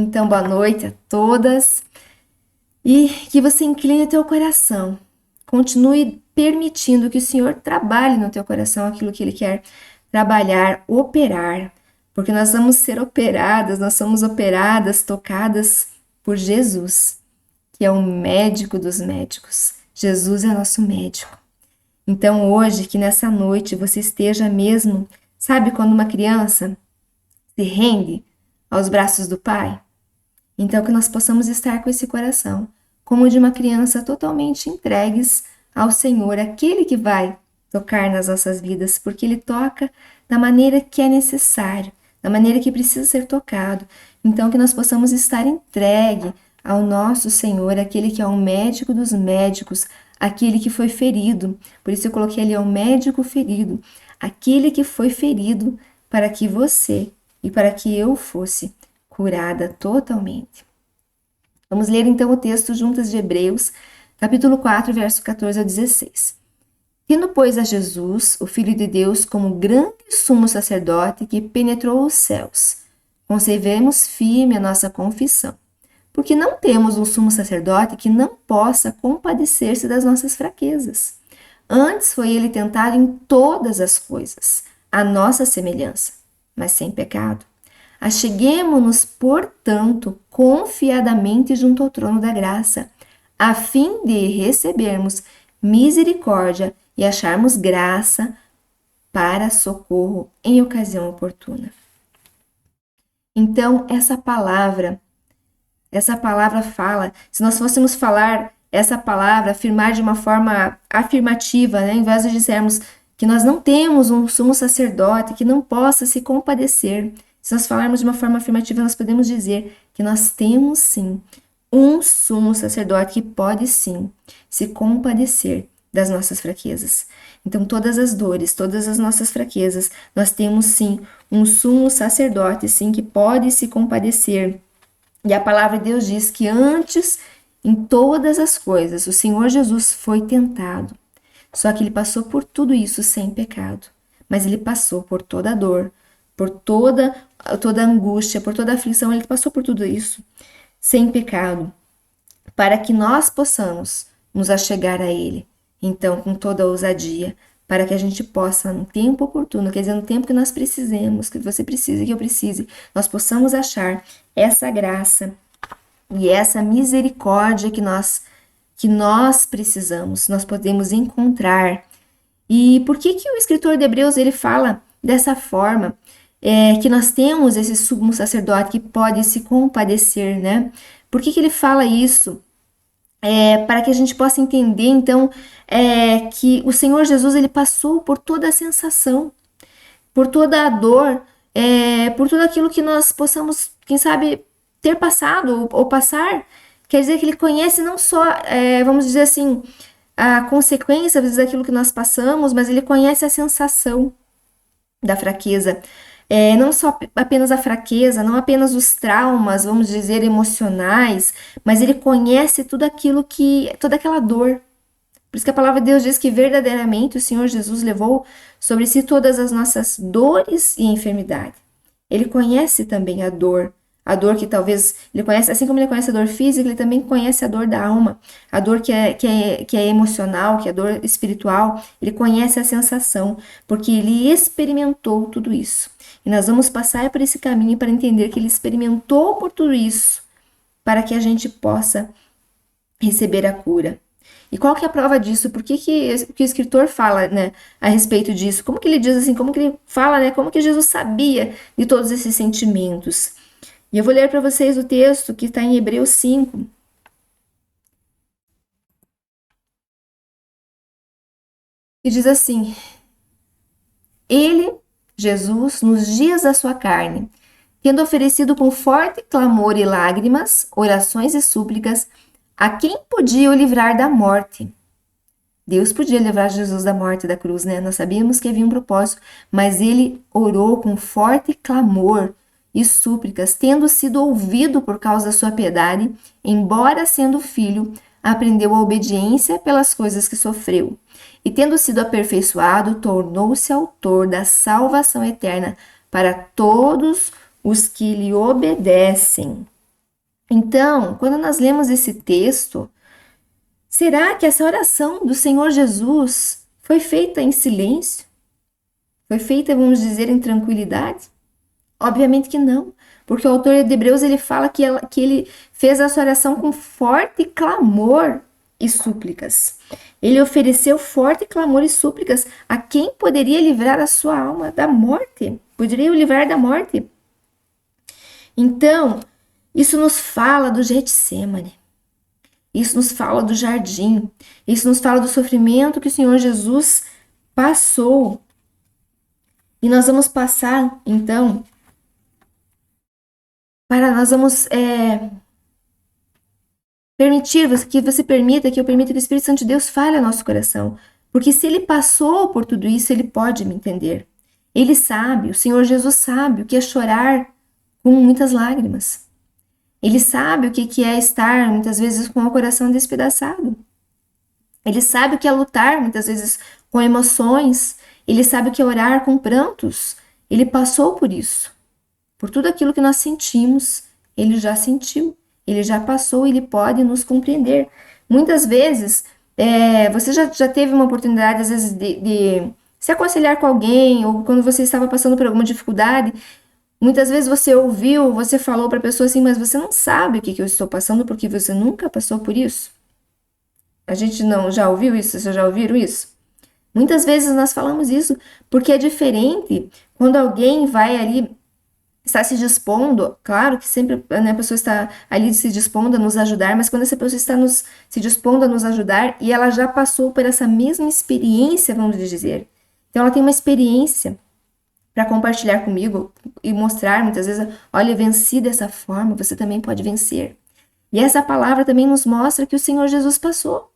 Então, boa noite a todas e que você incline teu coração. Continue permitindo que o Senhor trabalhe no teu coração aquilo que Ele quer trabalhar, operar, porque nós vamos ser operadas, nós somos operadas, tocadas por Jesus, que é o médico dos médicos. Jesus é nosso médico. Então, hoje, que nessa noite você esteja mesmo, sabe quando uma criança se rende aos braços do Pai? Então, que nós possamos estar com esse coração, como o de uma criança totalmente entregues ao Senhor, aquele que vai tocar nas nossas vidas, porque Ele toca da maneira que é necessário, da maneira que precisa ser tocado. Então, que nós possamos estar entregue ao nosso Senhor, aquele que é o médico dos médicos, aquele que foi ferido. Por isso eu coloquei ali, é o médico ferido, aquele que foi ferido para que você e para que eu fosse curada totalmente. Vamos ler então o texto juntas de Hebreus, capítulo 4, verso 14 a 16. Tendo, pois, a Jesus, o Filho de Deus, como grande sumo sacerdote que penetrou os céus, conservemos firme a nossa confissão, porque não temos um sumo sacerdote que não possa compadecer-se das nossas fraquezas. Antes foi ele tentado em todas as coisas, à nossa semelhança, mas sem pecado. Acheguemo-nos, portanto, confiadamente junto ao trono da graça, a fim de recebermos misericórdia e acharmos graça para socorro em ocasião oportuna. Então, essa palavra fala, se nós fôssemos falar essa palavra, afirmar de uma forma afirmativa, né, em vez de dizermos que nós não temos um sumo sacerdote que não possa se compadecer, se nós falarmos de uma forma afirmativa, nós podemos dizer que nós temos sim um sumo sacerdote que pode sim se compadecer das nossas fraquezas. Então, todas as dores, todas as nossas fraquezas, nós temos sim um sumo sacerdote, sim, que pode se compadecer. E a palavra de Deus diz que antes, em todas as coisas, o Senhor Jesus foi tentado. Só que ele passou por tudo isso sem pecado. Mas ele passou por toda a dor, por toda a angústia, por toda a aflição, ele passou por tudo isso sem pecado, para que nós possamos nos achegar a ele. Então, com toda a ousadia, para que a gente possa, no tempo oportuno, quer dizer, no tempo que nós precisemos, que você precise, que eu precise, nós possamos achar essa graça e essa misericórdia que nós precisamos, nós podemos encontrar. E por que o escritor de Hebreus ele fala dessa forma? Que nós temos esse sumo sacerdote que pode se compadecer, né? Por que ele fala isso? Para que a gente possa entender, então, que o Senhor Jesus ele passou por toda a sensação, por toda a dor, por tudo aquilo que nós possamos, quem sabe, ter passado ou passar. Quer dizer que ele conhece não só, vamos dizer assim, a consequência daquilo que nós passamos, mas ele conhece a sensação da fraqueza. Não só apenas a fraqueza, não apenas os traumas, vamos dizer, emocionais, mas ele conhece tudo aquilo toda aquela dor. Por isso que a palavra de Deus diz que verdadeiramente o Senhor Jesus levou sobre si todas as nossas dores e enfermidade. Ele conhece também a dor que talvez ele conhece, assim como ele conhece a dor física, ele também conhece a dor da alma, a dor que é emocional, que é a dor espiritual, ele conhece a sensação, porque ele experimentou tudo isso. E nós vamos passar por esse caminho para entender que ele experimentou por tudo isso, para que a gente possa receber a cura. E qual que é a prova disso? Por que o escritor fala, né, a respeito disso? Como que ele diz assim? Como que ele fala, né? Como que Jesus sabia de todos esses sentimentos? E eu vou ler para vocês o texto que está em Hebreus 5. E diz assim: Ele, Jesus, nos dias da sua carne, tendo oferecido com forte clamor e lágrimas, orações e súplicas, a quem podia o livrar da morte. Deus podia livrar Jesus da morte da cruz, né? Nós sabíamos que havia um propósito, mas ele orou com forte clamor e súplicas, tendo sido ouvido por causa da sua piedade, embora sendo filho, aprendeu a obediência pelas coisas que sofreu. E tendo sido aperfeiçoado, tornou-se autor da salvação eterna para todos os que lhe obedecem. Então, quando nós lemos esse texto, será que essa oração do Senhor Jesus foi feita em silêncio? Foi feita, vamos dizer, em tranquilidade? Obviamente que não, porque o autor de Hebreus ele fala que ele fez essa oração com forte clamor e súplicas. Ele ofereceu forte clamor e súplicas a quem poderia livrar a sua alma da morte, poderia o livrar da morte. Então, isso nos fala do Getsemane, isso nos fala do jardim, isso nos fala do sofrimento que o Senhor Jesus passou. E nós vamos passar, então, nós vamos permitir que você permita, que eu permita que o Espírito Santo de Deus fale ao nosso coração. Porque se ele passou por tudo isso, ele pode me entender. Ele sabe, o Senhor Jesus sabe o que é chorar com muitas lágrimas. Ele sabe o que é estar, muitas vezes, com o coração despedaçado. Ele sabe o que é lutar, muitas vezes, com emoções. Ele sabe o que é orar com prantos. Ele passou por isso. Por tudo aquilo que nós sentimos, ele já sentiu. Ele já passou, ele pode nos compreender. Muitas vezes, você já teve uma oportunidade, às vezes, de se aconselhar com alguém, ou quando você estava passando por alguma dificuldade, muitas vezes você ouviu, você falou para a pessoa assim, mas você não sabe o que eu estou passando porque você nunca passou por isso. A gente não já ouviu isso? Vocês já ouviram isso? Muitas vezes nós falamos isso porque é diferente quando alguém vai ali, está se dispondo, claro que sempre, né, a pessoa está ali se dispondo a nos ajudar, mas quando essa pessoa está se dispondo a nos ajudar e ela já passou por essa mesma experiência, vamos dizer. Então ela tem uma experiência para compartilhar comigo e mostrar, muitas vezes, olha, venci dessa forma, você também pode vencer. E essa palavra também nos mostra que o Senhor Jesus passou.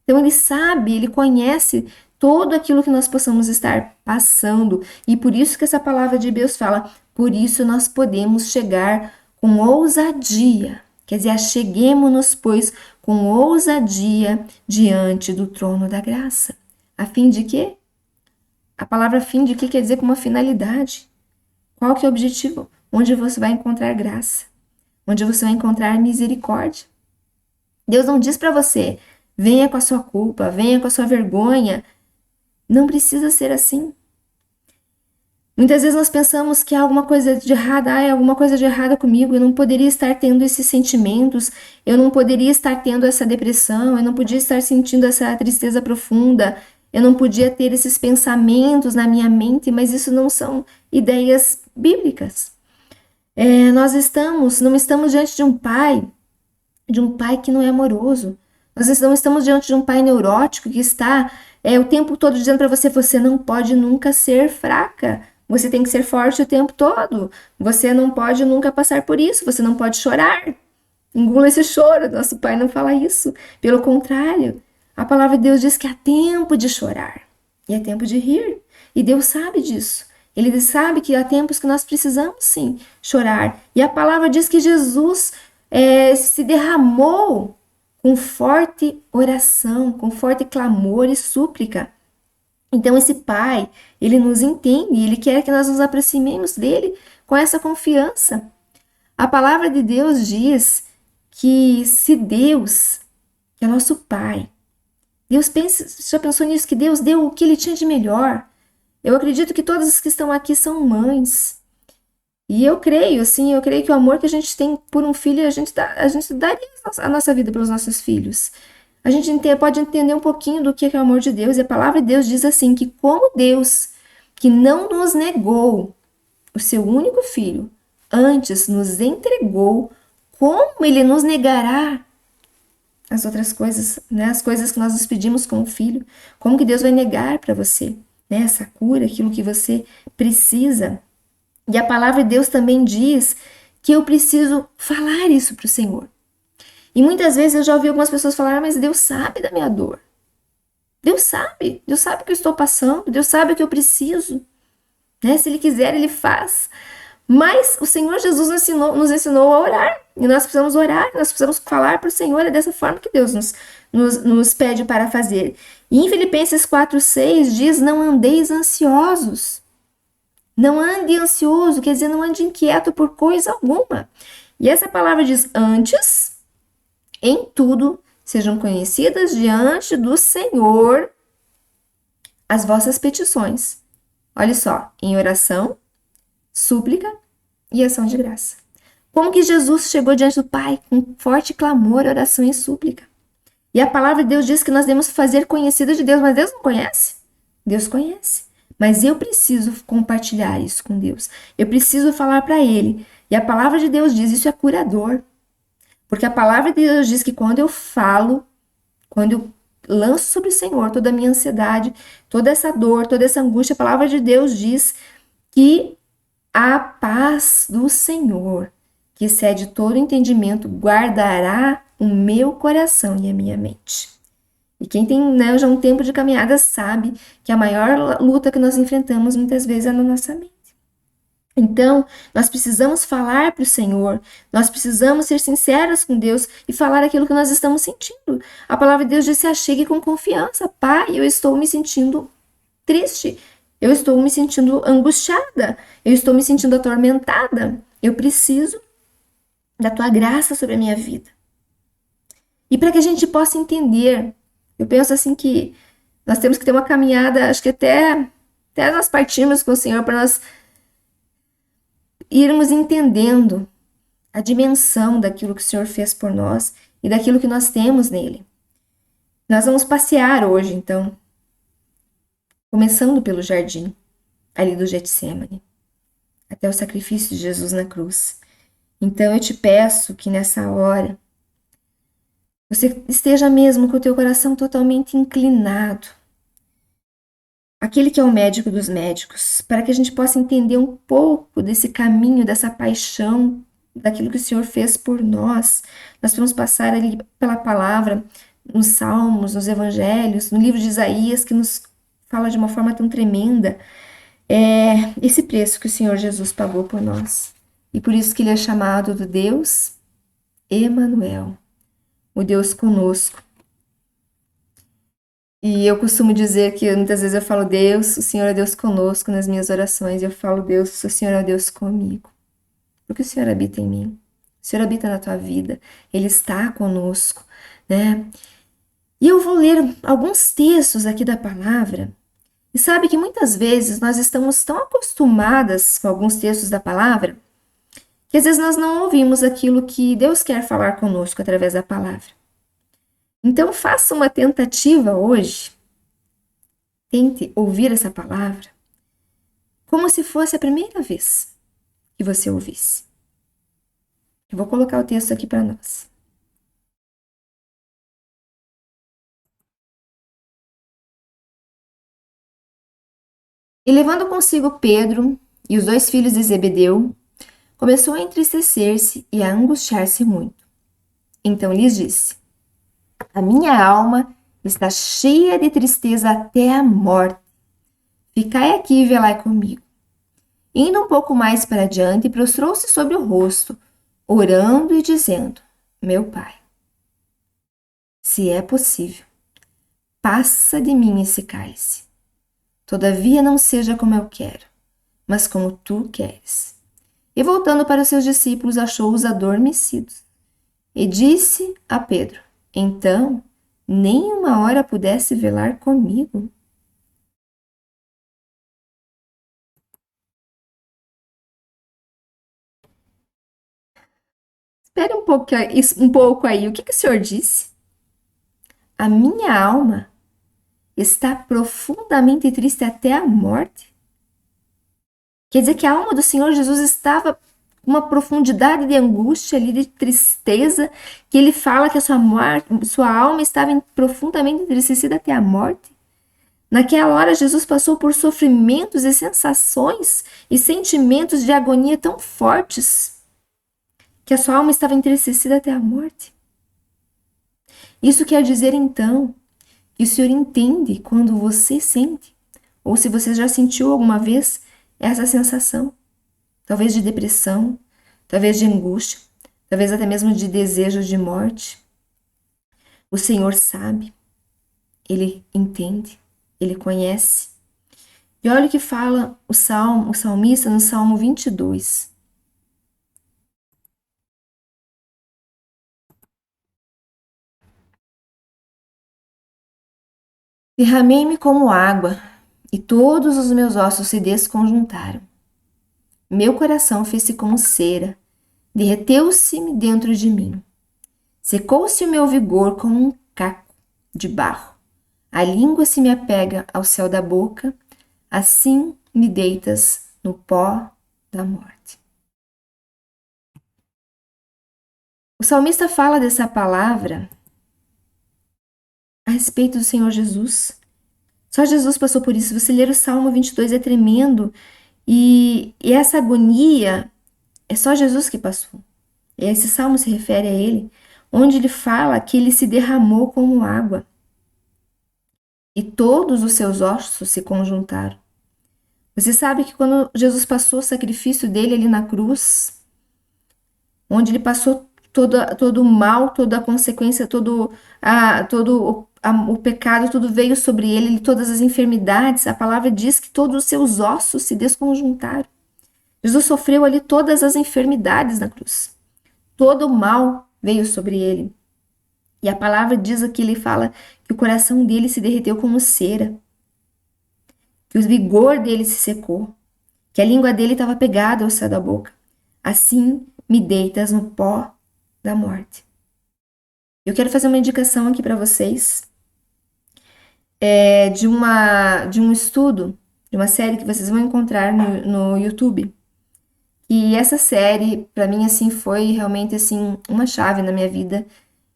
Então ele sabe, ele conhece todo aquilo que nós possamos estar passando. E por isso que essa palavra de Deus fala, por isso nós podemos chegar com ousadia. Quer dizer, acheguemo-nos, pois, com ousadia diante do trono da graça. A fim de quê? A palavra fim de quê quer dizer com uma finalidade. Qual que é o objetivo? Onde você vai encontrar graça. Onde você vai encontrar misericórdia. Deus não diz para você, venha com a sua culpa, venha com a sua vergonha. Não precisa ser assim. Muitas vezes nós pensamos que há alguma coisa de errada, há alguma coisa de errada comigo, eu não poderia estar tendo esses sentimentos, eu não poderia estar tendo essa depressão, eu não podia estar sentindo essa tristeza profunda, eu não podia ter esses pensamentos na minha mente, mas isso não são ideias bíblicas. Nós não estamos diante de um pai que não é amoroso. Nós não estamos diante de um pai neurótico que está o tempo todo dizendo para você, você não pode nunca ser fraca, você tem que ser forte o tempo todo, você não pode nunca passar por isso, você não pode chorar, engula esse choro. Nosso pai não fala isso, pelo contrário, a palavra de Deus diz que há tempo de chorar e é tempo de rir, e Deus sabe disso. Ele sabe que há tempos que nós precisamos sim chorar, e a palavra diz que Jesus se derramou com forte oração, com forte clamor e súplica. Então esse Pai, ele nos entende, ele quer que nós nos aproximemos dele com essa confiança. A palavra de Deus diz que se Deus, que é nosso Pai, já pensou nisso, que Deus deu o que ele tinha de melhor? Eu acredito que todas as que estão aqui são mães. E eu creio que o amor que a gente tem por um filho, a gente daria a nossa vida pelos nossos filhos. A gente pode entender um pouquinho do que é o amor de Deus. E a palavra de Deus diz assim, que como Deus, que não nos negou o seu único filho, antes nos entregou, como ele nos negará as outras coisas, né? As coisas que nós nos pedimos como filho? Como que Deus vai negar para você, né? Essa cura, aquilo que você precisa? E a palavra de Deus também diz que eu preciso falar isso para o Senhor. E muitas vezes eu já ouvi algumas pessoas falar, mas Deus sabe da minha dor. Deus sabe o que eu estou passando, Deus sabe o que eu preciso. Né? Se Ele quiser, Ele faz. Mas o Senhor Jesus nos ensinou a orar. E nós precisamos orar, nós precisamos falar para o Senhor. É dessa forma que Deus nos pede para fazer. E em Filipenses 4:6 diz, não andeis ansiosos. Não ande ansioso, quer dizer, não ande inquieto por coisa alguma. E essa palavra diz: antes, em tudo, sejam conhecidas diante do Senhor as vossas petições. Olha só, em oração, súplica e ação de graça. Como que Jesus chegou diante do Pai com forte clamor, oração e súplica? E a palavra de Deus diz que nós devemos fazer conhecida de Deus, mas Deus não conhece? Deus conhece. Mas eu preciso compartilhar isso com Deus. Eu preciso falar para Ele. E a palavra de Deus diz, isso é curador. Porque a palavra de Deus diz que quando eu falo, quando eu lanço sobre o Senhor toda a minha ansiedade, toda essa dor, toda essa angústia, a palavra de Deus diz que a paz do Senhor, que excede todo entendimento, guardará o meu coração e a minha mente. E quem tem, né, já um tempo de caminhada sabe que a maior luta que nós enfrentamos muitas vezes é na nossa mente. Então, nós precisamos falar para o Senhor, nós precisamos ser sinceras com Deus e falar aquilo que nós estamos sentindo. A palavra de Deus diz: se achegue com confiança. Pai, eu estou me sentindo triste, eu estou me sentindo angustiada, eu estou me sentindo atormentada. Eu preciso da tua graça sobre a minha vida. E para que a gente possa entender, eu penso assim que nós temos que ter uma caminhada, acho que até nós partirmos com o Senhor para nós irmos entendendo a dimensão daquilo que o Senhor fez por nós e daquilo que nós temos nele. Nós vamos passear hoje, então, começando pelo jardim, ali do Getsêmani, até o sacrifício de Jesus na cruz. Então, eu te peço que nessa hora você esteja mesmo com o teu coração totalmente inclinado, aquele que é o médico dos médicos, para que a gente possa entender um pouco desse caminho, dessa paixão, daquilo que o Senhor fez por nós. Nós vamos passar ali pela palavra, nos Salmos, nos Evangelhos, no livro de Isaías, que nos fala de uma forma tão tremenda, esse preço que o Senhor Jesus pagou por nós. E por isso que ele é chamado do Deus Emanuel, o Deus conosco. E eu costumo dizer que muitas vezes eu falo: Deus, o Senhor é Deus conosco nas minhas orações. Eu falo: Deus, o Senhor é Deus comigo. Porque o Senhor habita em mim. O Senhor habita na tua vida. Ele está conosco, né? E eu vou ler alguns textos aqui da palavra. E sabe que muitas vezes nós estamos tão acostumadas com alguns textos da palavra que às vezes nós não ouvimos aquilo que Deus quer falar conosco através da palavra. Então, faça uma tentativa hoje, tente ouvir essa palavra como se fosse a primeira vez que você ouvisse. Eu vou colocar o texto aqui para nós. E levando consigo Pedro e os 2 filhos de Zebedeu, começou a entristecer-se e a angustiar-se muito. Então lhes disse: a minha alma está cheia de tristeza até a morte. Ficai aqui e velai comigo. Indo um pouco mais para adiante, prostrou-se sobre o rosto, orando e dizendo: meu Pai, se é possível, passa de mim esse cálice. Todavia não seja como eu quero, mas como tu queres. E voltando para os seus discípulos, achou-os adormecidos. E disse a Pedro: então, nem uma hora pudesse velar comigo? Espere um pouco aí. O que o Senhor disse? A minha alma está profundamente triste até a morte. Quer dizer que a alma do Senhor Jesus estava com uma profundidade de angústia ali, de tristeza, que ele fala que a sua alma estava profundamente entristecida até a morte. Naquela hora, Jesus passou por sofrimentos e sensações e sentimentos de agonia tão fortes que a sua alma estava entristecida até a morte. Isso quer dizer, então, que o Senhor entende quando você sente, ou se você já sentiu alguma vez essa sensação, talvez de depressão, talvez de angústia, talvez até mesmo de desejo de morte. O Senhor sabe, Ele entende, Ele conhece. E olha o que fala o salmista no Salmo 22. Derramei-me como água, e todos os meus ossos se desconjuntaram. Meu coração fez-se como cera, derreteu-se-me dentro de mim. Secou-se o meu vigor como um caco de barro. A língua se me apega ao céu da boca, assim me deitas no pó da morte. O salmista fala dessa palavra a respeito do Senhor Jesus. Só Jesus passou por isso. Se você ler o Salmo 22 é tremendo. E essa agonia é só Jesus que passou. Esse salmo se refere a ele, onde ele fala que ele se derramou como água. E todos os seus ossos se conjuntaram. Você sabe que quando Jesus passou o sacrifício dele ali na cruz, onde ele passou todo o mal, toda a consequência, todo o pecado, tudo veio sobre ele, todas as enfermidades, a palavra diz que todos os seus ossos se desconjuntaram. Jesus sofreu ali todas as enfermidades na cruz. Todo o mal veio sobre ele. E a palavra diz aqui, ele fala que o coração dele se derreteu como cera, que o vigor dele se secou, que a língua dele estava pegada ao céu da boca. Assim me deitas no pó da morte. Eu quero fazer uma indicação aqui para vocês de um estudo, de uma série que vocês vão encontrar no YouTube. E essa série, para mim, assim, foi realmente assim uma chave na minha vida.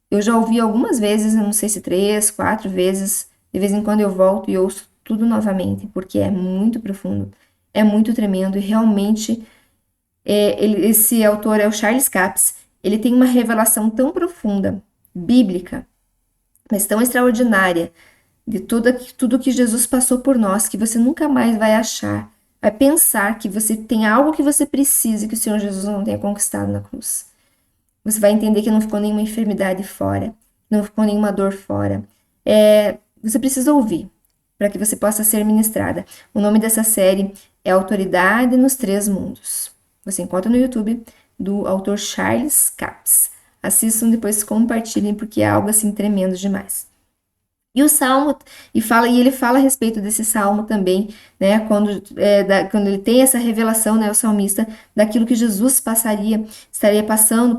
Eu já ouvi algumas vezes, não sei se 3, 4 vezes. De vez em quando eu volto e ouço tudo novamente, porque é muito profundo, é muito tremendo e realmente esse autor é o Charles Capps. Ele tem uma revelação tão profunda, bíblica, mas tão extraordinária, de tudo que Jesus passou por nós, que você nunca mais vai achar, vai pensar que você tem algo que você precisa e que o Senhor Jesus não tenha conquistado na cruz. Você vai entender que não ficou nenhuma enfermidade fora, não ficou nenhuma dor fora. Você precisa ouvir, para que você possa ser ministrada. O nome dessa série é Autoridade nos Três Mundos. Você encontra no YouTube do autor Charles Capps. Assistam, depois compartilhem, porque é algo assim tremendo demais. E o Salmo, e ele fala a respeito desse Salmo também, né, quando ele tem essa revelação, né, o salmista, daquilo que Jesus estaria passando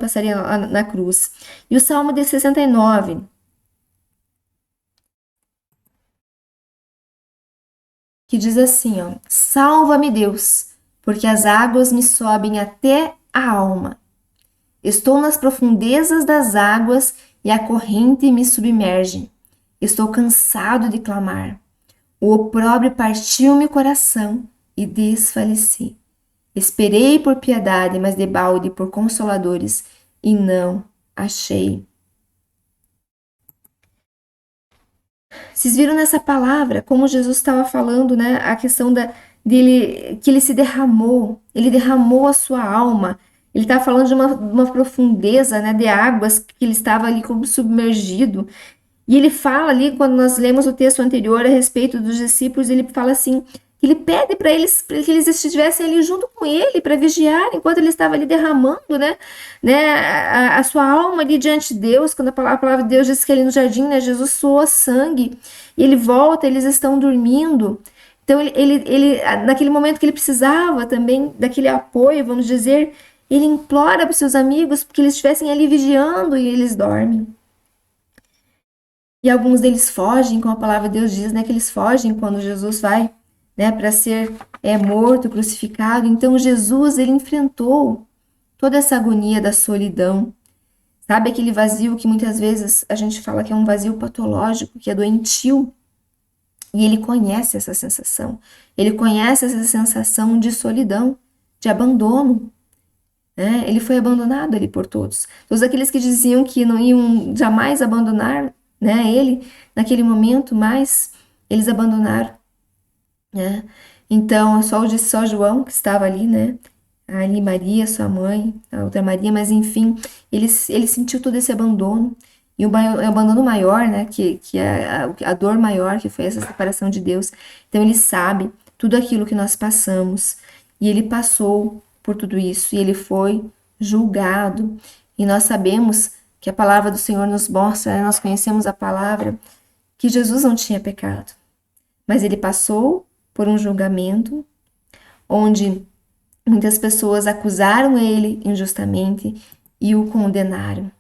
na cruz. E o Salmo de 69, que diz assim, ó, salva-me Deus, porque as águas me sobem até a alma. Estou nas profundezas das águas e a corrente me submerge. Estou cansado de clamar. O opróbrio partiu-me o coração e desfaleci. Esperei por piedade, mas debalde por consoladores, e não achei. Vocês viram nessa palavra como Jesus estava falando, né? A questão dele, que ele se derramou, ele derramou a sua alma. Ele estava falando de uma profundeza, né, de águas, que ele estava ali como submergido. E ele fala ali, quando nós lemos o texto anterior a respeito dos discípulos, ele fala assim, que ele pede para que eles estivessem ali junto com ele, para vigiar, enquanto ele estava ali derramando, a sua alma ali diante de Deus, quando a palavra de Deus diz que ali no jardim, né, Jesus suou sangue, e ele volta, eles estão dormindo. Então, naquele momento que ele precisava também daquele apoio, vamos dizer, ele implora para os seus amigos que eles estivessem ali vigiando e eles dormem. E alguns deles fogem, como a palavra de Deus diz, né, que eles fogem quando Jesus vai, né, para ser morto, crucificado. Então Jesus, ele enfrentou toda essa agonia da solidão. Sabe aquele vazio que muitas vezes a gente fala que é um vazio patológico, que é doentio? E ele conhece essa sensação. Ele conhece essa sensação de solidão, de abandono. Né? Ele foi abandonado ali por todos. Todos aqueles que diziam que não iam jamais abandonar, né, ele naquele momento, mas eles abandonaram, né? Então, só João que estava ali, né? Ali Maria, sua mãe, a outra Maria, mas enfim, ele sentiu todo esse abandono e o abandono maior, né? Que a dor maior que foi essa separação de Deus. Então, ele sabe tudo aquilo que nós passamos e ele passou por tudo isso e ele foi julgado. E nós sabemos que a palavra do Senhor nos mostra, né? Nós conhecemos a palavra, que Jesus não tinha pecado, mas ele passou por um julgamento onde muitas pessoas acusaram ele injustamente e o condenaram.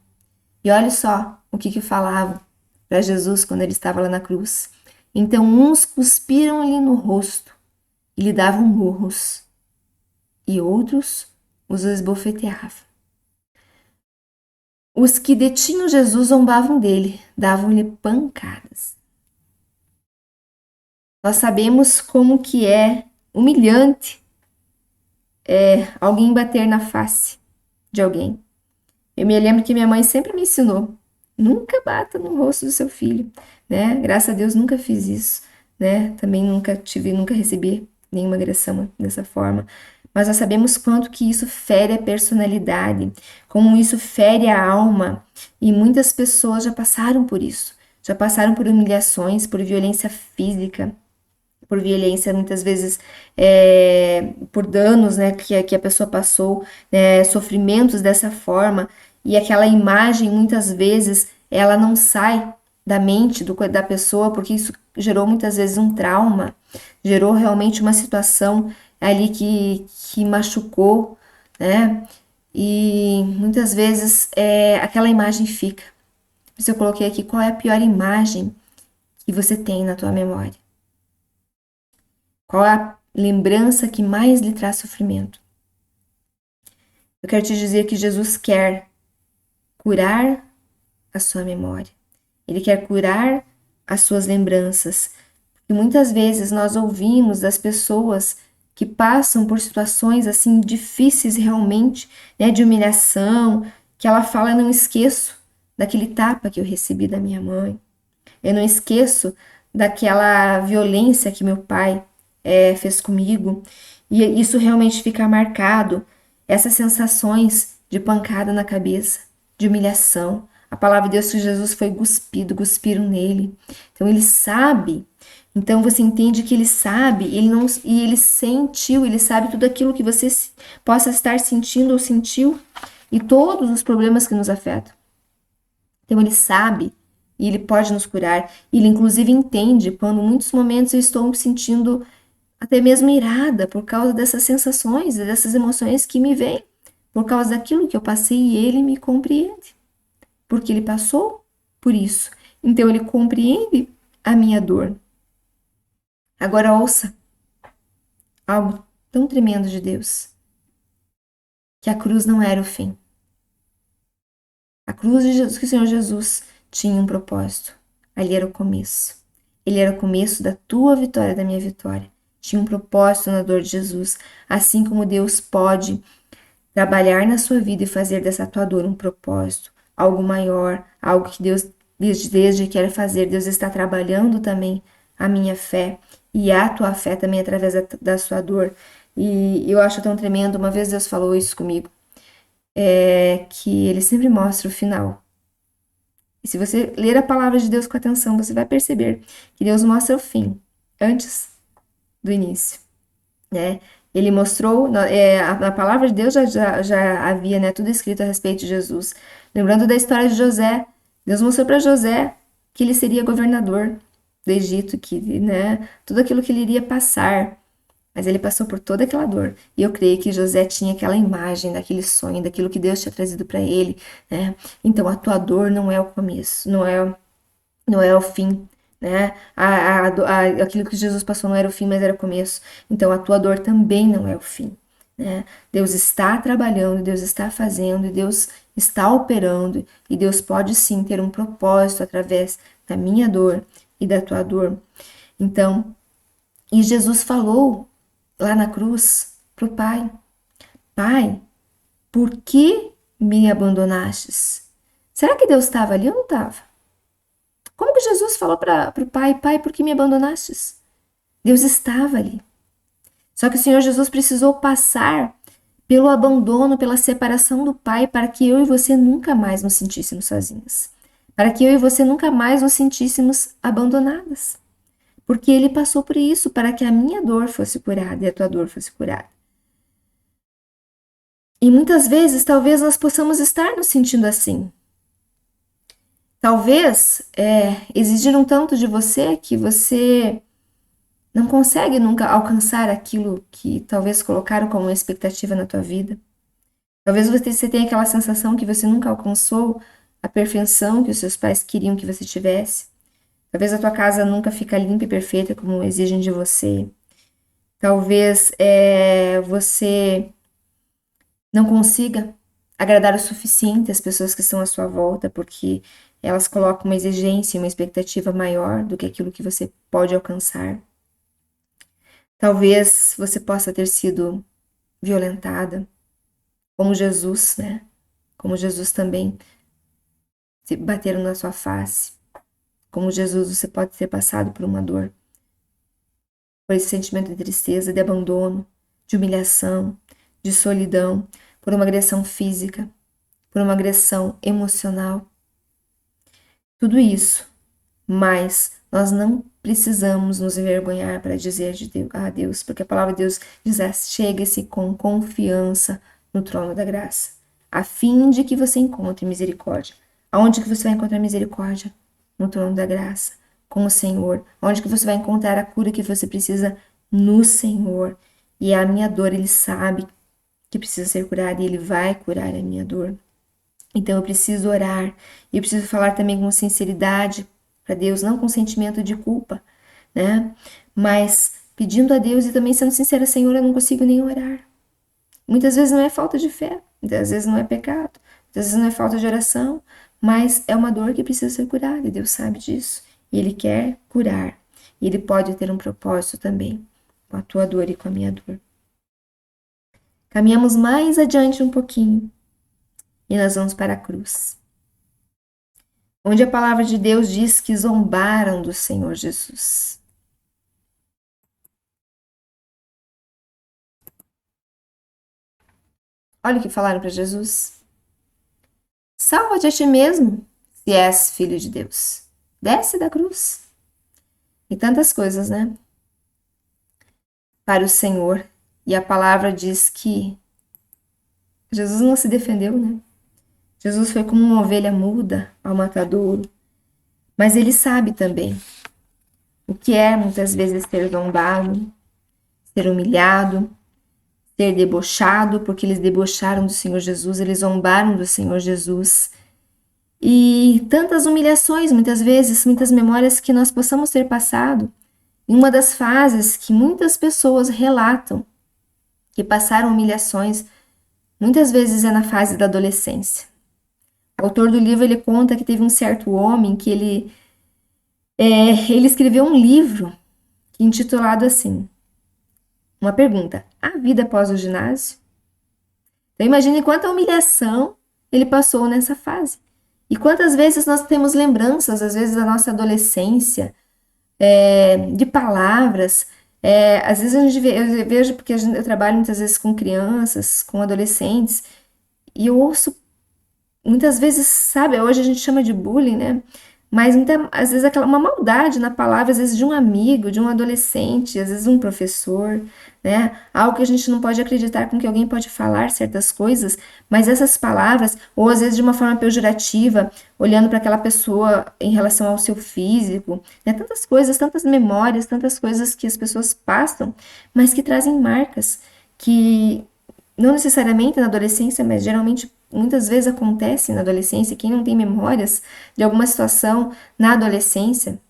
E olha só o que falavam para Jesus quando ele estava lá na cruz. Então uns cuspiram-lhe no rosto e lhe davam murros, e outros os esbofeteavam. Os que detinham Jesus zombavam dele, davam-lhe pancadas. Nós sabemos como que é humilhante alguém bater na face de alguém. Eu me lembro que minha mãe sempre me ensinou, nunca bata no rosto do seu filho, né? Graças a Deus nunca fiz isso, né? Também nunca recebi nenhuma agressão dessa forma. Mas nós sabemos quanto que isso fere a personalidade, como isso fere a alma. E muitas pessoas já passaram por isso. Já passaram por humilhações, por violência física, por violência, muitas vezes por danos, né, que a pessoa passou, sofrimentos dessa forma, e aquela imagem, muitas vezes, ela não sai da mente da pessoa, porque isso gerou muitas vezes um trauma, gerou realmente uma situação ali que machucou, né, e muitas vezes aquela imagem fica. Por isso eu coloquei aqui, qual é a pior imagem que você tem na tua memória? Qual é a lembrança que mais lhe traz sofrimento? Eu quero te dizer que Jesus quer curar a sua memória. Ele quer curar as suas lembranças. E muitas vezes nós ouvimos das pessoas que passam por situações assim difíceis realmente, né, de humilhação, que ela fala: não esqueço daquele tapa que eu recebi da minha mãe. Eu não esqueço daquela violência que meu pai fez comigo, e isso realmente fica marcado, essas sensações de pancada na cabeça, de humilhação. A palavra de Deus que Jesus foi cuspiram nele. Então ele sabe. Então você entende que ele sabe, e ele sentiu, ele sabe tudo aquilo que você possa estar sentindo ou sentiu, e todos os problemas que nos afetam. Então ele sabe e ele pode nos curar. Ele inclusive entende quando em muitos momentos eu estou me sentindo até mesmo irada por causa dessas sensações, dessas emoções que me vêm, por causa daquilo que eu passei, e ele me compreende, porque ele passou por isso. Então ele compreende a minha dor. Agora ouça algo tão tremendo de Deus, que a cruz não era o fim. A cruz de Jesus, que o Senhor Jesus tinha um propósito. Ali era o começo. Ele era o começo da tua vitória, da minha vitória. Tinha um propósito na dor de Jesus, assim como Deus pode trabalhar na sua vida e fazer dessa tua dor um propósito, algo maior, algo que Deus desde quer fazer. Deus está trabalhando também a minha fé e a tua fé também através da sua dor. E eu acho tão tremendo, uma vez Deus falou isso comigo, que ele sempre mostra o final. E se você ler a palavra de Deus com atenção, você vai perceber que Deus mostra o fim antes do início, né? Ele mostrou, a palavra de Deus já havia, né, tudo escrito a respeito de Jesus. Lembrando da história de José, Deus mostrou para José que ele seria governador do Egito, que, né, tudo aquilo que ele iria passar, mas ele passou por toda aquela dor. E eu creio que José tinha aquela imagem daquele sonho, daquilo que Deus tinha trazido para ele, né? Então a tua dor não é o começo, não é o fim, né? Aquilo que Jesus passou não era o fim, mas era o começo. Então a tua dor também não é o fim, né? Deus está trabalhando, Deus está fazendo, Deus está operando, e Deus pode sim ter um propósito através da minha dor e da tua dor. Então, e Jesus falou lá na cruz pro Pai: Pai, por que me abandonastes? Será que Deus estava ali ou não estava? Como que Jesus falou para o Pai: Pai, por que me abandonastes? Deus estava ali. Só que o Senhor Jesus precisou passar pelo abandono, pela separação do Pai, para que eu e você nunca mais nos sentíssemos sozinhas. Para que eu e você nunca mais nos sentíssemos abandonadas. Porque ele passou por isso, para que a minha dor fosse curada e a tua dor fosse curada. E muitas vezes, talvez nós possamos estar nos sentindo assim. Talvez exigiram tanto de você que você não consegue nunca alcançar aquilo que talvez colocaram como uma expectativa na tua vida. Talvez você tenha aquela sensação que você nunca alcançou a perfeição que os seus pais queriam que você tivesse. Talvez a tua casa nunca fica limpa e perfeita como exigem de você. Talvez você não consiga agradar o suficiente as pessoas que estão à sua volta, porque elas colocam uma exigência, uma expectativa maior do que aquilo que você pode alcançar. Talvez você possa ter sido violentada, como Jesus, né? Como Jesus também se bateram na sua face. Como Jesus, você pode ter passado por uma dor, por esse sentimento de tristeza, de abandono, de humilhação, de solidão, por uma agressão física, por uma agressão emocional. Tudo isso, mas nós não precisamos nos envergonhar para dizer a Deus, porque a palavra de Deus diz: chega-se com confiança no trono da graça, a fim de que você encontre misericórdia. Aonde que você vai encontrar misericórdia? No trono da graça, com o Senhor. Onde que você vai encontrar a cura que você precisa? No Senhor. E a minha dor, Ele sabe que precisa ser curada e Ele vai curar a minha dor. Então eu preciso orar, e eu preciso falar também com sinceridade para Deus, não com sentimento de culpa, né? Mas pedindo a Deus e também sendo sincera: Senhor, eu não consigo nem orar. Muitas vezes não é falta de fé, muitas vezes não é pecado, muitas vezes não é falta de oração, mas é uma dor que precisa ser curada, e Deus sabe disso. E Ele quer curar, e Ele pode ter um propósito também com a tua dor e com a minha dor. Caminhamos mais adiante um pouquinho, e nós vamos para a cruz, onde a palavra de Deus diz que zombaram do Senhor Jesus. Olha o que falaram para Jesus: salva-te a ti mesmo, se és filho de Deus. Desce da cruz. E tantas coisas, né? Para o Senhor. E a palavra diz que Jesus não se defendeu, né? Jesus foi como uma ovelha muda ao matadouro. Mas Ele sabe também o que é muitas vezes ser zombado, ser humilhado, ser debochado, porque eles debocharam do Senhor Jesus, eles zombaram do Senhor Jesus. E tantas humilhações, muitas vezes, muitas memórias que nós possamos ter passado. Em uma das fases que muitas pessoas relatam que passaram humilhações, muitas vezes é na fase da adolescência. O autor do livro, ele conta que teve um certo homem que ele escreveu um livro intitulado assim, uma pergunta: a vida após o ginásio? Então imagine quanta humilhação ele passou nessa fase. E quantas vezes nós temos lembranças, às vezes da nossa adolescência, de palavras. Às vezes eu vejo, porque eu trabalho muitas vezes com crianças, com adolescentes, e eu ouço muitas vezes, sabe, hoje a gente chama de bullying, né? Mas às vezes uma maldade na palavra, às vezes de um amigo, de um adolescente, às vezes um professor, né? Algo que a gente não pode acreditar com que alguém pode falar certas coisas, mas essas palavras, ou às vezes de uma forma pejorativa, olhando para aquela pessoa em relação ao seu físico, né? Tantas coisas, tantas memórias, tantas coisas que as pessoas passam, mas que trazem marcas que não necessariamente na adolescência, mas geralmente muitas vezes acontece na adolescência. Quem não tem memórias de alguma situação na adolescência,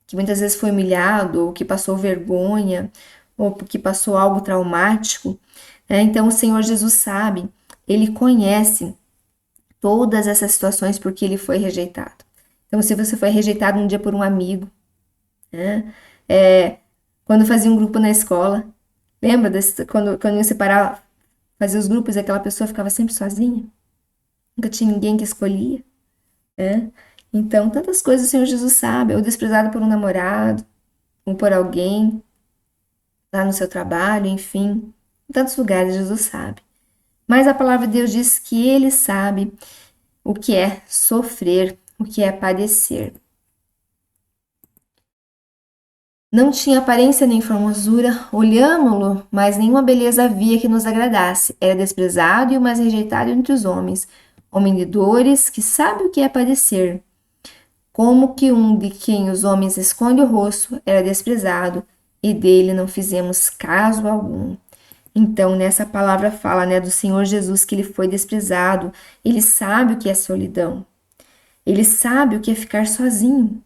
que muitas vezes foi humilhado, ou que passou vergonha, ou que passou algo traumático, né? Então o Senhor Jesus sabe, Ele conhece todas essas situações porque Ele foi rejeitado. Então se você foi rejeitado um dia por um amigo, né? Quando fazia um grupo na escola, lembra quando ia separar, fazia os grupos e aquela pessoa ficava sempre sozinha? Nunca tinha ninguém que escolhia, né? Então, tantas coisas o Senhor Jesus sabe, ou desprezado por um namorado, ou por alguém, lá no seu trabalho, enfim, em tantos lugares Jesus sabe. Mas a palavra de Deus diz que Ele sabe o que é sofrer, o que é padecer. Não tinha aparência nem formosura, olhámo-lo, mas nenhuma beleza havia que nos agradasse. Era desprezado e o mais rejeitado entre os homens, homem de dores, que sabe o que é padecer. como que um de quem os homens escondem o rosto era desprezado, e dele não fizemos caso algum. Então, nessa palavra fala, né, do Senhor Jesus, que ele foi desprezado. Ele sabe o que é solidão. Ele sabe o que é ficar sozinho.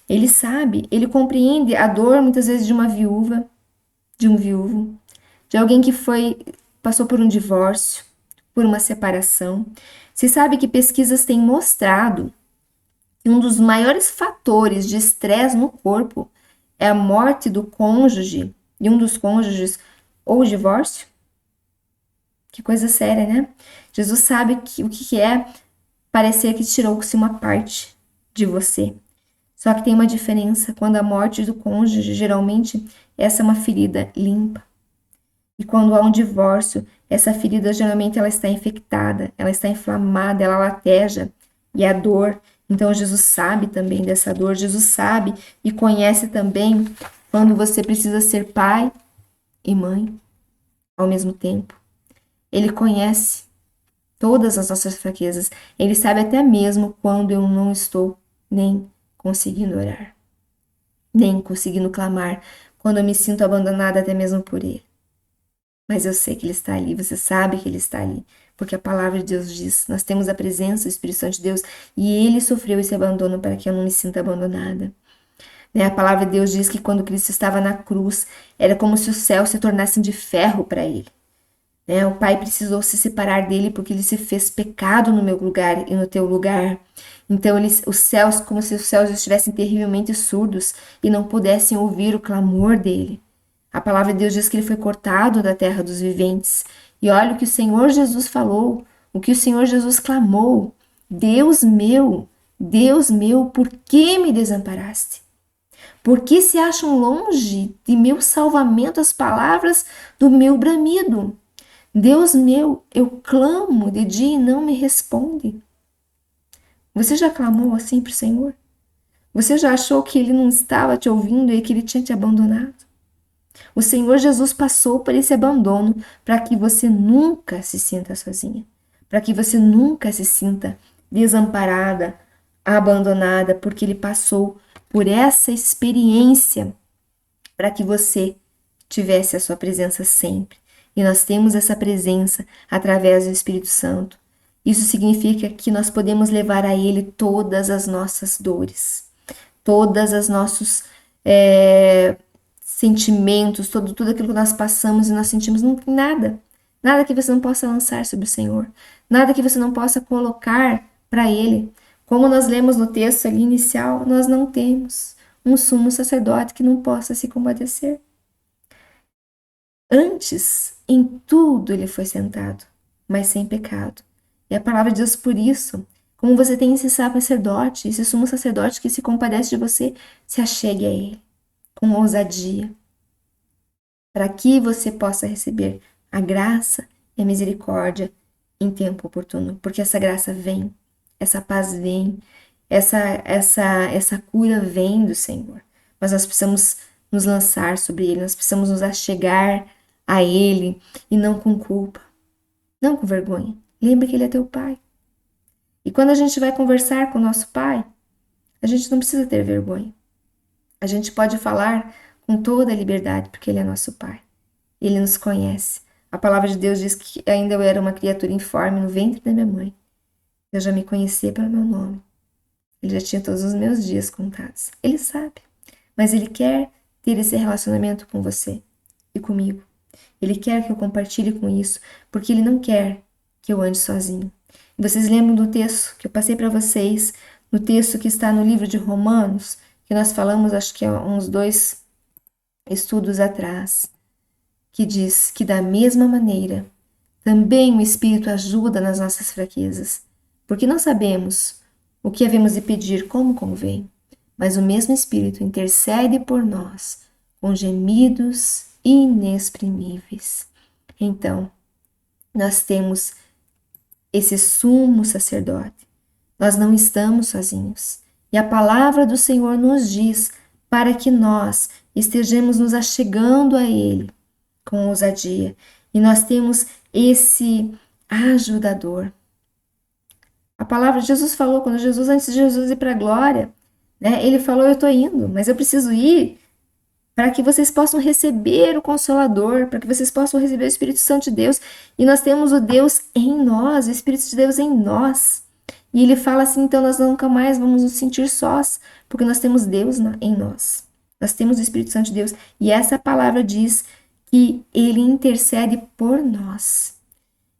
Ele sabe, ele compreende a dor muitas vezes de uma viúva, de um viúvo, de alguém que passou por um divórcio, por uma separação. Se sabe que pesquisas têm mostrado que um dos maiores fatores de estresse no corpo é a morte do cônjuge, de um dos cônjuges ou o divórcio? Que coisa séria, né? Jesus sabe o que é parecer que tirou-se uma parte de você. Só que tem uma diferença. Quando a morte do cônjuge, geralmente, essa é uma ferida limpa. E quando há um divórcio, essa ferida geralmente ela está infectada, ela está inflamada, ela lateja. E a dor. Então Jesus sabe também dessa dor. Jesus sabe e conhece também quando você precisa ser pai e mãe ao mesmo tempo. Ele conhece todas as nossas fraquezas. Ele sabe até mesmo quando eu não estou nem conseguindo orar, nem conseguindo clamar, quando eu me sinto abandonada até mesmo por Ele. Mas eu sei que Ele está ali, você sabe que Ele está ali, porque a palavra de Deus diz, nós temos a presença do Espírito Santo de Deus e Ele sofreu esse abandono para que eu não me sinta abandonada. Né? A palavra de Deus diz que quando Cristo estava na cruz, era como se os céus se tornassem de ferro para Ele. Né? O Pai precisou se separar dele porque ele se fez pecado no meu lugar e no teu lugar. Então, os céus, como se os céus estivessem terrivelmente surdos e não pudessem ouvir o clamor dele. A palavra de Deus diz que ele foi cortado da terra dos viventes. E olha o que o Senhor Jesus falou, o que o Senhor Jesus clamou. Deus meu, por que me desamparaste? Por que se acham longe de meu salvamento as palavras do meu bramido? Deus meu, eu clamo de dia e não me responde. Você já clamou assim para o Senhor? Você já achou que Ele não estava te ouvindo e que Ele tinha te abandonado? O Senhor Jesus passou por esse abandono para que você nunca se sinta sozinha, para que você nunca se sinta desamparada, abandonada, porque Ele passou por essa experiência para que você tivesse a sua presença sempre. E nós temos essa presença através do Espírito Santo. Isso significa que nós podemos levar a Ele todas as nossas dores, todas os nossos sentimentos, tudo aquilo que nós passamos e nós sentimos. Não tem nada que você não possa lançar sobre o Senhor, nada que você não possa colocar para Ele. Como nós lemos no texto ali inicial, nós não temos um sumo sacerdote que não possa se compadecer. Antes, em tudo ele foi sentado, mas sem pecado. E a palavra diz por isso, como você tem esse sacerdote, esse sumo sacerdote que se compadece de você, se achegue a ele com ousadia, para que você possa receber a graça e a misericórdia em tempo oportuno, porque essa graça vem, essa paz vem, essa cura vem do Senhor. Mas nós precisamos nos lançar sobre ele, nós precisamos nos achegar a Ele e não com culpa, não com vergonha. Lembre que Ele é teu Pai. E quando a gente vai conversar com o nosso Pai, a gente não precisa ter vergonha. A gente pode falar com toda a liberdade, porque Ele é nosso Pai. Ele nos conhece. A palavra de Deus diz que ainda eu era uma criatura informe no ventre da minha mãe. Eu já me conhecia pelo meu nome. Ele já tinha todos os meus dias contados. Ele sabe. Mas Ele quer ter esse relacionamento com você e comigo. Ele quer que eu compartilhe com isso, porque Ele não quer que eu ande sozinho. E vocês lembram do texto que eu passei para vocês, no texto que está no livro de Romanos, que nós falamos, acho que há uns 2 estudos atrás, que diz que da mesma maneira, também o Espírito ajuda nas nossas fraquezas, porque não sabemos o que havemos de pedir como convém, mas o mesmo Espírito intercede por nós com gemidos inexprimíveis. Então, nós temos esse sumo sacerdote. Nós não estamos sozinhos. E a palavra do Senhor nos diz para que nós estejamos nos achegando a Ele com ousadia. E nós temos esse ajudador. A palavra de Jesus falou, quando Jesus, antes de Jesus ir para a glória, né? Ele falou, eu estou indo, mas eu preciso ir para que vocês possam receber o Consolador, para que vocês possam receber o Espírito Santo de Deus. E nós temos o Deus em nós, o Espírito de Deus em nós. E ele fala assim, então nós nunca mais vamos nos sentir sós, porque nós temos Deus em nós. Nós temos o Espírito Santo de Deus. E essa palavra diz que ele intercede por nós.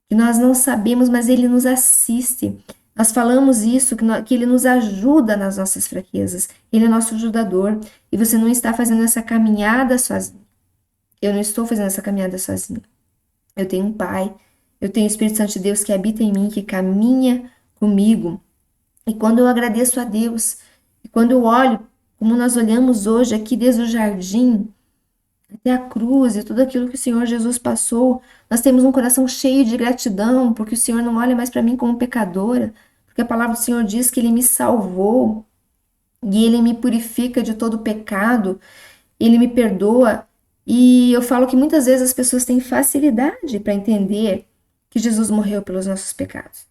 Que nós não sabemos, mas ele nos assiste. Nós falamos isso, que ele nos ajuda nas nossas fraquezas. Ele é nosso ajudador. E você não está fazendo essa caminhada sozinho. Eu não estou fazendo essa caminhada sozinho. Eu tenho um Pai. Eu tenho o Espírito Santo de Deus que habita em mim, que caminha comigo. E quando eu agradeço a Deus, e quando eu olho, como nós olhamos hoje aqui desde o jardim, até a cruz e tudo aquilo que o Senhor Jesus passou, nós temos um coração cheio de gratidão, porque o Senhor não olha mais para mim como pecadora, porque a palavra do Senhor diz que Ele me salvou e Ele me purifica de todo pecado, Ele me perdoa. E eu falo que muitas vezes as pessoas têm facilidade para entender que Jesus morreu pelos nossos pecados.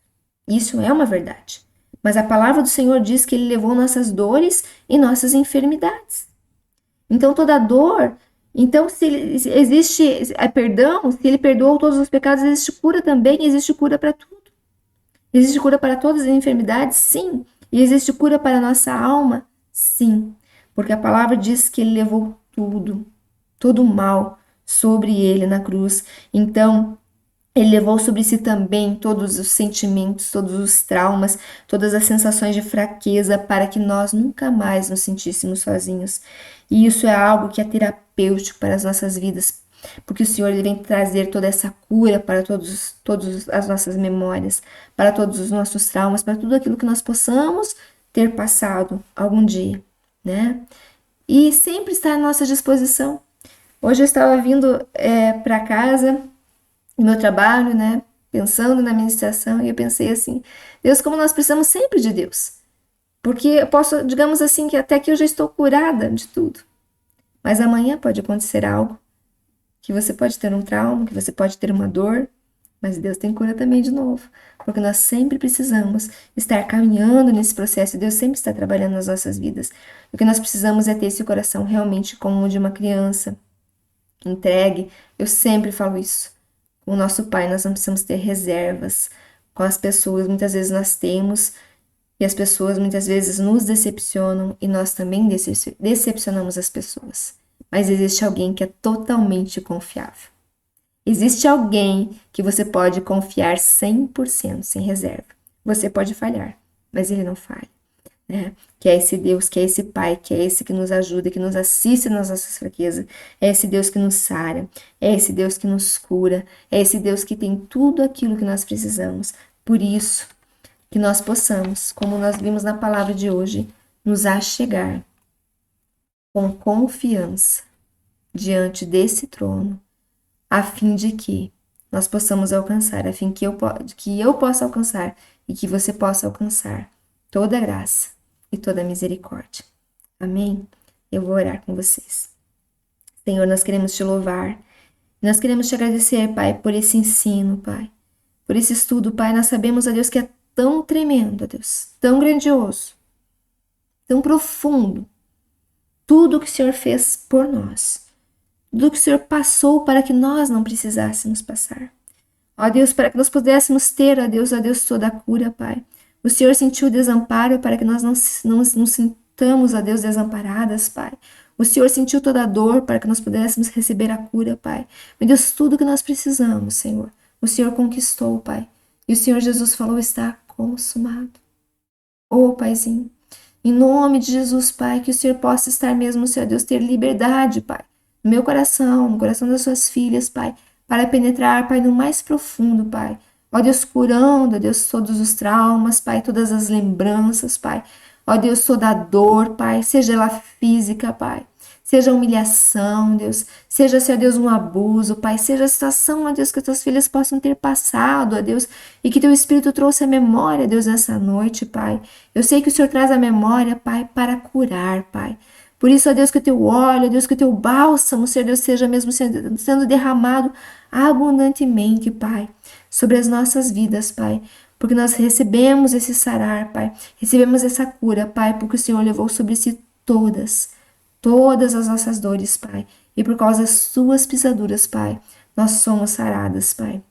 Isso é uma verdade. Mas a palavra do Senhor diz que Ele levou nossas dores e nossas enfermidades. Então toda dor, então se existe perdão, se Ele perdoou todos os pecados, existe cura também, existe cura para tudo. Existe cura para todas as enfermidades? Sim. E existe cura para a nossa alma? Sim. Porque a palavra diz que Ele levou tudo, todo o mal sobre Ele na cruz. Então, Ele levou sobre si também todos os sentimentos, todos os traumas, todas as sensações de fraqueza, para que nós nunca mais nos sentíssemos sozinhos. E isso é algo que é terapêutico para as nossas vidas, porque o Senhor ele vem trazer toda essa cura para todas as nossas memórias, para todos os nossos traumas, para tudo aquilo que nós possamos ter passado algum dia, né? E sempre está à nossa disposição. Hoje eu estava vindo para casa, no meu trabalho, né? Pensando na ministração, e eu pensei assim, Deus, como nós precisamos sempre de Deus. Porque eu posso, digamos assim, que até aqui eu já estou curada de tudo. Mas amanhã pode acontecer algo, que você pode ter um trauma, que você pode ter uma dor, mas Deus tem cura também de novo. Porque nós sempre precisamos estar caminhando nesse processo, e Deus sempre está trabalhando nas nossas vidas. O que nós precisamos é ter esse coração realmente como o de uma criança, entregue. Eu sempre falo isso. Com o nosso Pai, nós não precisamos ter reservas. Com as pessoas, muitas vezes nós temos, e as pessoas muitas vezes nos decepcionam, e nós também decepcionamos as pessoas. Mas existe alguém que é totalmente confiável. Existe alguém que você pode confiar 100%, sem reserva. Você pode falhar, mas ele não falha. Né? Que é esse Deus, que é esse Pai, que é esse que nos ajuda, que nos assiste nas nossas fraquezas, é esse Deus que nos sara, é esse Deus que nos cura, é esse Deus que tem tudo aquilo que nós precisamos. Por isso, que nós possamos, como nós vimos na palavra de hoje, nos achegar com confiança diante desse trono, a fim de que nós possamos alcançar, a fim que eu possa alcançar e que você possa alcançar toda a graça e toda a misericórdia. Amém? Eu vou orar com vocês. Senhor, nós queremos te louvar, nós queremos te agradecer, Pai, por esse ensino, Pai, por esse estudo, Pai. Nós sabemos, ó Deus, que é tão tremendo, ó Deus, tão grandioso, tão profundo, tudo que o Senhor fez por nós, tudo que o Senhor passou para que nós não precisássemos passar. Ó Deus, para que nós pudéssemos ter, ó Deus, toda a cura, Pai. O Senhor sentiu o desamparo para que nós não nos sintamos, ó Deus, desamparadas, Pai. O Senhor sentiu toda a dor para que nós pudéssemos receber a cura, Pai. Meu Deus, tudo que nós precisamos, Senhor, o Senhor conquistou, Pai. E o Senhor Jesus falou, está consumado. Oh, Paizinho, em nome de Jesus, Pai, que o Senhor possa estar mesmo, Senhor Deus, ter liberdade, Pai, no meu coração, no coração das suas filhas, Pai, para penetrar, Pai, no mais profundo, Pai. Ó Deus, curando, ó Deus, todos os traumas, Pai, todas as lembranças, Pai. Ó Deus, toda a dor, Pai, seja ela física, Pai. Seja humilhação, Deus. Seja, Senhor Deus, um abuso, Pai. Seja a situação, ó Deus, que as tuas filhas possam ter passado, ó Deus. E que teu Espírito trouxe a memória, Deus, nessa noite, Pai. Eu sei que o Senhor traz a memória, Pai, para curar, Pai. Por isso, ó Deus, que o teu óleo, ó Deus, que o teu bálsamo, Senhor Deus, seja mesmo sendo derramado abundantemente, Pai, sobre as nossas vidas, Pai. porque nós recebemos esse sarar, Pai. Recebemos essa cura, Pai, porque o Senhor levou sobre si todas as nossas dores, Pai. E por causa das suas pisaduras, Pai, nós somos saradas, Pai.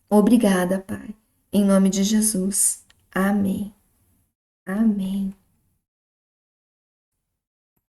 Obrigada, Pai. Em nome de Jesus. Amém. Amém.